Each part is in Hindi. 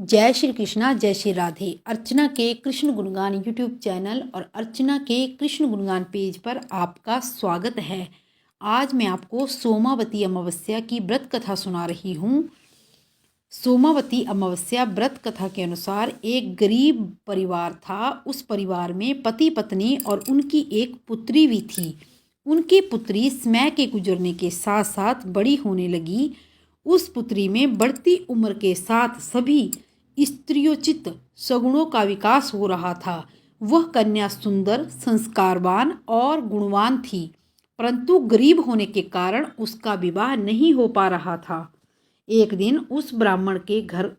जय श्री कृष्णा, जय श्री राधे। अर्चना के कृष्ण गुणगान यूट्यूब चैनल और अर्चना के कृष्ण गुणगान पेज पर आपका स्वागत है। आज मैं आपको सोमावती अमावस्या की व्रत कथा सुना रही हूँ। सोमावती अमावस्या व्रत कथा के अनुसार एक गरीब परिवार था। उस परिवार में पति पत्नी और उनकी एक पुत्री भी थी। उनकी पुत्री समय के गुजरने के साथ साथ बड़ी होने लगी। उस पुत्री में बढ़ती उम्र के साथ सभी स्त्रियोचित सगुणों का विकास हो रहा था। वह कन्या सुंदर, संस्कारवान और गुणवान थी, परंतु गरीब होने के कारण उसका विवाह नहीं हो पा रहा था। एक दिन उस ब्राह्मण के घर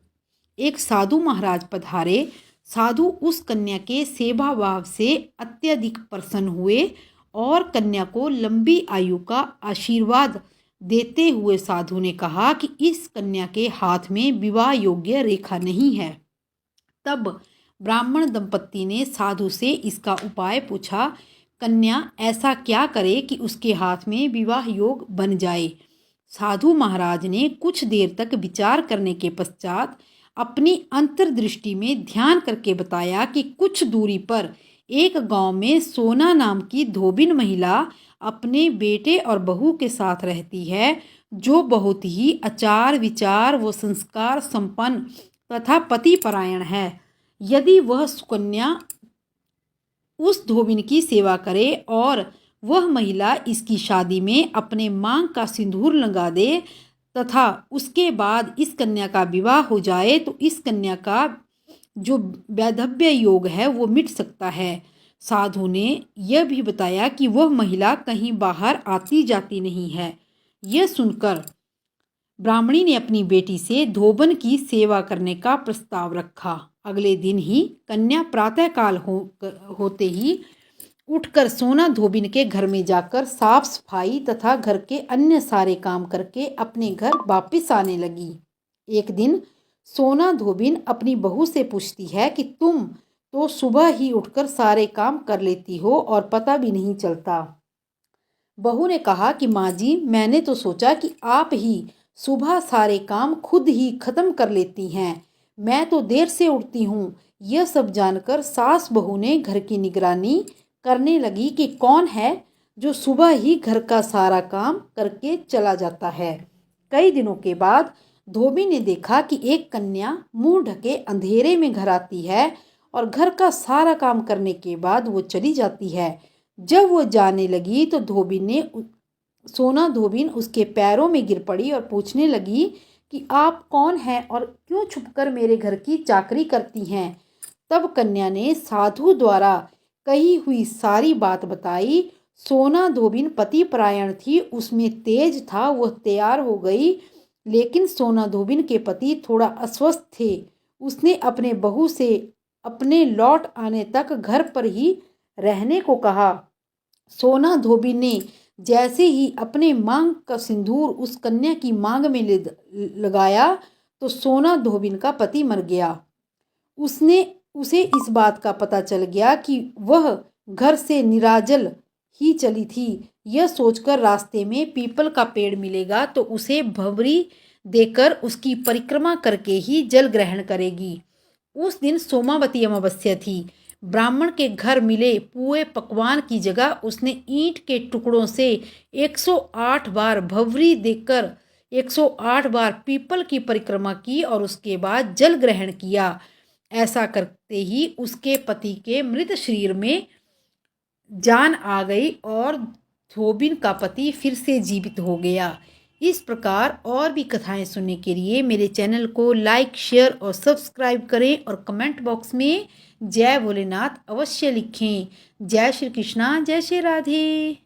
एक साधु महाराज पधारे। साधु उस कन्या के सेवा भाव से अत्यधिक प्रसन्न हुए और कन्या को लंबी आयु का आशीर्वाद देते हुए साधु ने कहा कि इस कन्या के हाथ में विवाह योग्य रेखा नहीं है। तब ब्राह्मण दंपत्ति ने साधु से इसका उपाय पूछा। कन्या ऐसा क्या करे कि उसके हाथ में विवाह योग बन जाए। साधु महाराज ने कुछ देर तक विचार करने के पश्चात अपनी अंतर्दृष्टि में ध्यान करके बताया कि कुछ दूरी पर एक गांव में सोना नाम की धोबिन महिला अपने बेटे और बहू के साथ रहती है, जो बहुत ही आचार विचार व संस्कार संपन्न तथा पतिपरायण है। यदि वह सुकन्या उस धोबिन की सेवा करे और वह महिला इसकी शादी में अपने मांग का सिंदूर लगा दे तथा उसके बाद इस कन्या का विवाह हो जाए तो इस कन्या का जो वैधव्य योग है वो मिट सकता है। साधु ने यह भी बताया कि वह महिला कहीं बाहर आती जाती नहीं है। यह सुनकर ब्राह्मणी ने अपनी बेटी से धोबन की सेवा करने का प्रस्ताव रखा। अगले दिन ही कन्या प्रातःकाल होते ही उठकर सोना धोबिन के घर में जाकर साफ सफाई तथा घर के अन्य सारे काम करके अपने घर वापस आने लगी। एक दिन सोना धोबिन अपनी बहू से पूछती है कि तुम तो सुबह ही उठकर सारे काम कर लेती हो और पता भी नहीं चलता। बहू ने कहा कि माँ जी, मैंने तो सोचा कि आप ही सुबह सारे काम खुद ही खत्म कर लेती हैं। मैं तो देर से उठती हूँ। यह सब जानकर सास बहू ने घर की निगरानी करने लगी कि कौन है जो सुबह ही घर का सारा काम करके चला जाता है। कई दिनों के बाद धोबी ने देखा कि एक कन्या मुंह ढके अंधेरे में घर आती है और घर का सारा काम करने के बाद वो चली जाती है। जब वो जाने लगी तो सोना धोबिन उसके पैरों में गिर पड़ी और पूछने लगी कि आप कौन हैं और क्यों छुपकर मेरे घर की चाकरी करती हैं। तब कन्या ने साधु द्वारा कही हुई सारी बात बताई। सोना धोबिन पतिपरायण थी, उसमें तेज था, वह तैयार हो गई। लेकिन सोना धोबिन के पति थोड़ा अस्वस्थ थे। उसने अपने बहू से अपने लौट आने तक घर पर ही रहने को कहा। सोना धोबिन ने जैसे ही अपने मांग का सिंदूर उस कन्या की मांग में लगाया तो सोना धोबिन का पति मर गया। उसे इस बात का पता चल गया कि वह घर से निराजल ही चली थी। यह सोचकर रास्ते में पीपल का पेड़ मिलेगा तो उसे भंवरी देकर उसकी परिक्रमा करके ही जल ग्रहण करेगी। उस दिन सोमावती अमावस्या थी। ब्राह्मण के घर मिले पुए पकवान की जगह उसने ईंट के टुकड़ों से 108 बार भंवरी देकर 108 बार पीपल की परिक्रमा की और उसके बाद जल ग्रहण किया। ऐसा करते ही उसके पति के मृत शरीर में जान आ गई और धोबिन का पति फिर से जीवित हो गया। इस प्रकार और भी कथाएं सुनने के लिए मेरे चैनल को लाइक, शेयर और सब्सक्राइब करें और कमेंट बॉक्स में जय भोलेनाथ अवश्य लिखें। जय श्री कृष्णा, जय श्री राधे।